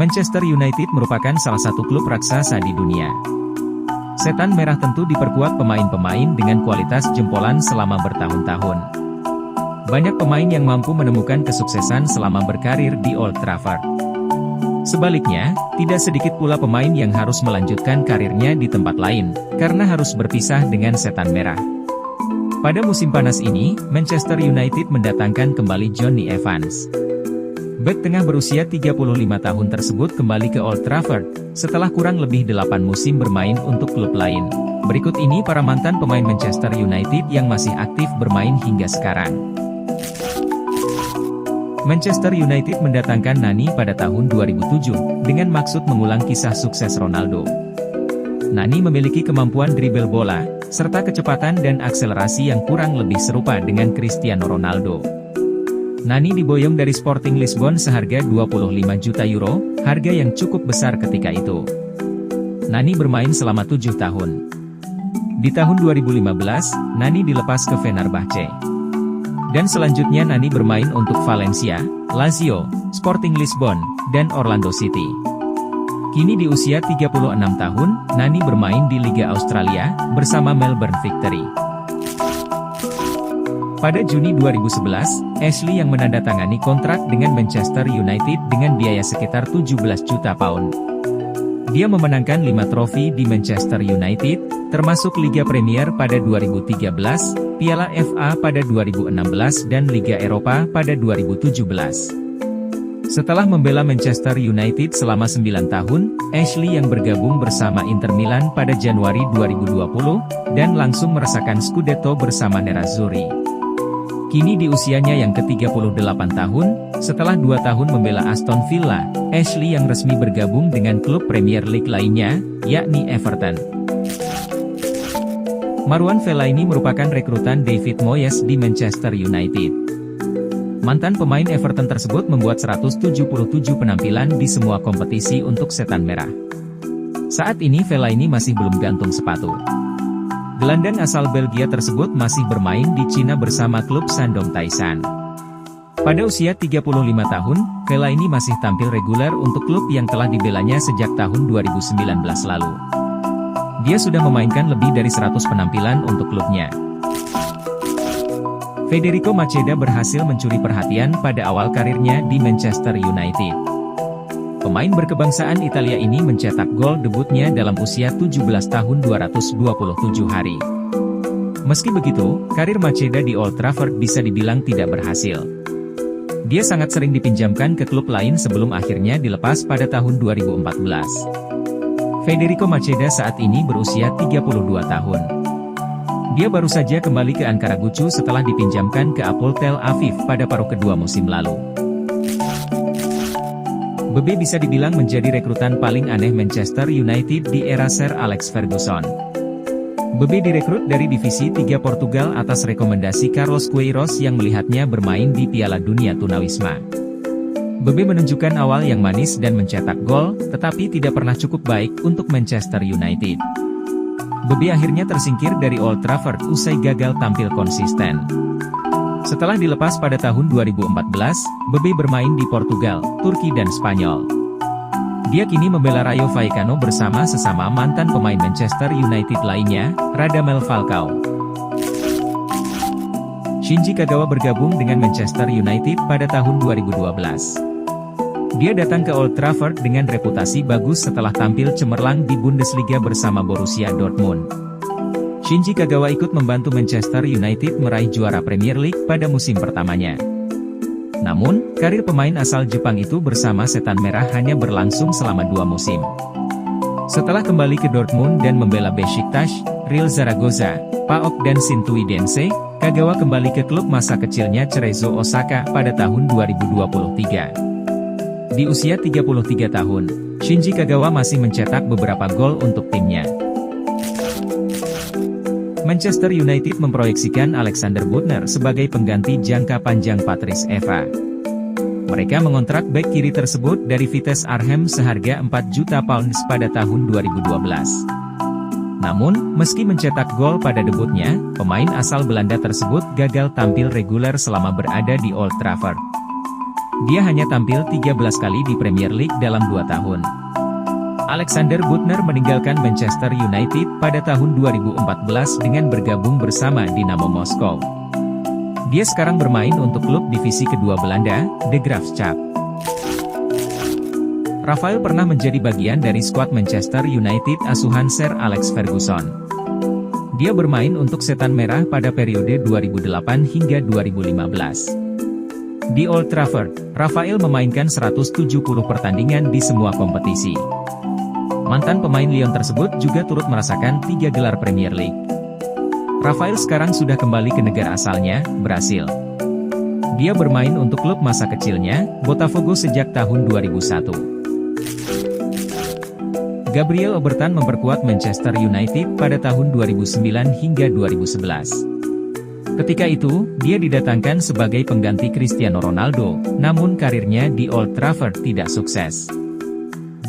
Manchester United merupakan salah satu klub raksasa di dunia. Setan Merah tentu diperkuat pemain-pemain dengan kualitas jempolan selama bertahun-tahun. Banyak pemain yang mampu menemukan kesuksesan selama berkarir di Old Trafford. Sebaliknya, tidak sedikit pula pemain yang harus melanjutkan karirnya di tempat lain, karena harus berpisah dengan Setan Merah. Pada musim panas ini, Manchester United mendatangkan kembali Jonny Evans. Bek tengah berusia 35 tahun tersebut kembali ke Old Trafford, setelah kurang lebih 8 musim bermain untuk klub lain. Berikut ini para mantan pemain Manchester United yang masih aktif bermain hingga sekarang. Manchester United mendatangkan Nani pada tahun 2007, dengan maksud mengulang kisah sukses Ronaldo. Nani memiliki kemampuan dribble bola, serta kecepatan dan akselerasi yang kurang lebih serupa dengan Cristiano Ronaldo. Nani diboyong dari Sporting Lisbon seharga 25 juta euro, harga yang cukup besar ketika itu. Nani bermain selama 7 tahun. Di tahun 2015, Nani dilepas ke Fenerbahce. Dan selanjutnya Nani bermain untuk Valencia, Lazio, Sporting Lisbon, dan Orlando City. Kini di usia 36 tahun, Nani bermain di Liga Australia, bersama Melbourne Victory. Pada Juni 2011, Ashley yang menandatangani kontrak dengan Manchester United dengan biaya sekitar 17 juta pound. Dia memenangkan 5 trofi di Manchester United, termasuk Liga Premier pada 2013, Piala FA pada 2016 dan Liga Eropa pada 2017. Setelah membela Manchester United selama 9 tahun, Ashley yang bergabung bersama Inter Milan pada Januari 2020, dan langsung merasakan Scudetto bersama Nerazzurri. Kini di usianya yang ke-38 tahun, setelah 2 tahun membela Aston Villa, Ashley yang resmi bergabung dengan klub Premier League lainnya, yakni Everton. Marouane Fellaini merupakan rekrutan David Moyes di Manchester United. Mantan pemain Everton tersebut membuat 177 penampilan di semua kompetisi untuk Setan Merah. Saat ini Fellaini masih belum gantung sepatu. Gelandang asal Belgia tersebut masih bermain di Cina bersama klub Shandong Taishan. Pada usia 35 tahun, Fellaini masih tampil reguler untuk klub yang telah dibelanya sejak tahun 2019 lalu. Dia sudah memainkan lebih dari 100 penampilan untuk klubnya. Federico Macheda berhasil mencuri perhatian pada awal karirnya di Manchester United. Pemain berkebangsaan Italia ini mencetak gol debutnya dalam usia 17 tahun 227 hari. Meski begitu, karir Macheda di Old Trafford bisa dibilang tidak berhasil. Dia sangat sering dipinjamkan ke klub lain sebelum akhirnya dilepas pada tahun 2014. Federico Macheda saat ini berusia 32 tahun. Dia baru saja kembali ke Ankara Gucu setelah dipinjamkan ke Apol Tel Aviv pada paruh kedua musim lalu. Bebe bisa dibilang menjadi rekrutan paling aneh Manchester United di era Sir Alex Ferguson. Bebe direkrut dari Divisi 3 Portugal atas rekomendasi Carlos Queiroz yang melihatnya bermain di Piala Dunia Tunawisma. Bebe menunjukkan awal yang manis dan mencetak gol, tetapi tidak pernah cukup baik untuk Manchester United. Bebe akhirnya tersingkir dari Old Trafford usai gagal tampil konsisten. Setelah dilepas pada tahun 2014, Bebe bermain di Portugal, Turki dan Spanyol. Dia kini membela Rayo Vallecano bersama sesama mantan pemain Manchester United lainnya, Radamel Falcao. Shinji Kagawa bergabung dengan Manchester United pada tahun 2012. Dia datang ke Old Trafford dengan reputasi bagus setelah tampil cemerlang di Bundesliga bersama Borussia Dortmund. Shinji Kagawa ikut membantu Manchester United meraih juara Premier League pada musim pertamanya. Namun, karir pemain asal Jepang itu bersama Setan Merah hanya berlangsung selama 2 musim. Setelah kembali ke Dortmund dan membela Besiktas, Real Zaragoza, PAOK dan Shinjuku, Kagawa kembali ke klub masa kecilnya Cerezo Osaka pada tahun 2023. Di usia 33 tahun, Shinji Kagawa masih mencetak beberapa gol untuk timnya. Manchester United memproyeksikan Alexander Butner sebagai pengganti jangka panjang Patrice Evra. Mereka mengontrak bek kiri tersebut dari Vitesse Arnhem seharga 4 juta pounds pada tahun 2012. Namun, meski mencetak gol pada debutnya, pemain asal Belanda tersebut gagal tampil reguler selama berada di Old Trafford. Dia hanya tampil 13 kali di Premier League dalam 2 tahun. Alexander Butner meninggalkan Manchester United pada tahun 2014 dengan bergabung bersama Dinamo Moskow. Dia sekarang bermain untuk klub divisi kedua Belanda, De Graafschap. Rafael pernah menjadi bagian dari skuad Manchester United asuhan Sir Alex Ferguson. Dia bermain untuk Setan Merah pada periode 2008 hingga 2015. Di Old Trafford, Rafael memainkan 170 pertandingan di semua kompetisi. Mantan pemain Lyon tersebut juga turut merasakan 3 gelar Premier League. Rafael sekarang sudah kembali ke negara asalnya, Brasil. Dia bermain untuk klub masa kecilnya, Botafogo sejak tahun 2001. Gabriel Obertan memperkuat Manchester United pada tahun 2009 hingga 2011. Ketika itu, dia didatangkan sebagai pengganti Cristiano Ronaldo, namun karirnya di Old Trafford tidak sukses.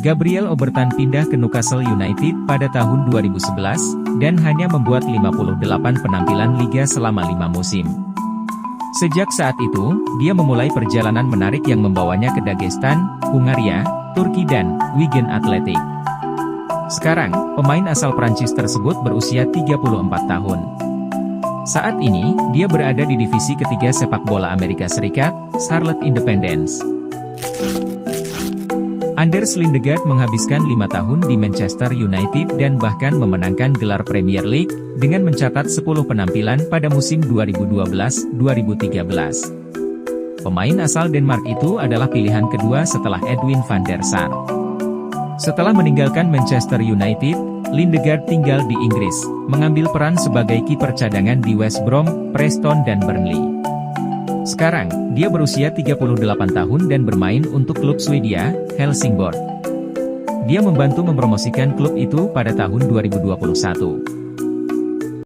Gabriel Obertan pindah ke Newcastle United pada tahun 2011, dan hanya membuat 58 penampilan liga selama 5 musim. Sejak saat itu, dia memulai perjalanan menarik yang membawanya ke Dagestan, Hungaria, Turki dan Wigan Athletic. Sekarang, pemain asal Prancis tersebut berusia 34 tahun. Saat ini, dia berada di divisi ketiga sepak bola Amerika Serikat, Charlotte Independence. Anders Lindegaard menghabiskan 5 tahun di Manchester United dan bahkan memenangkan gelar Premier League, dengan mencatat 10 penampilan pada musim 2012-2013. Pemain asal Denmark itu adalah pilihan kedua setelah Edwin van der Sar. Setelah meninggalkan Manchester United, Lindegaard tinggal di Inggris, mengambil peran sebagai kiper cadangan di West Brom, Preston dan Burnley. Sekarang, dia berusia 38 tahun dan bermain untuk klub Swedia, Helsingborg. Dia membantu mempromosikan klub itu pada tahun 2021.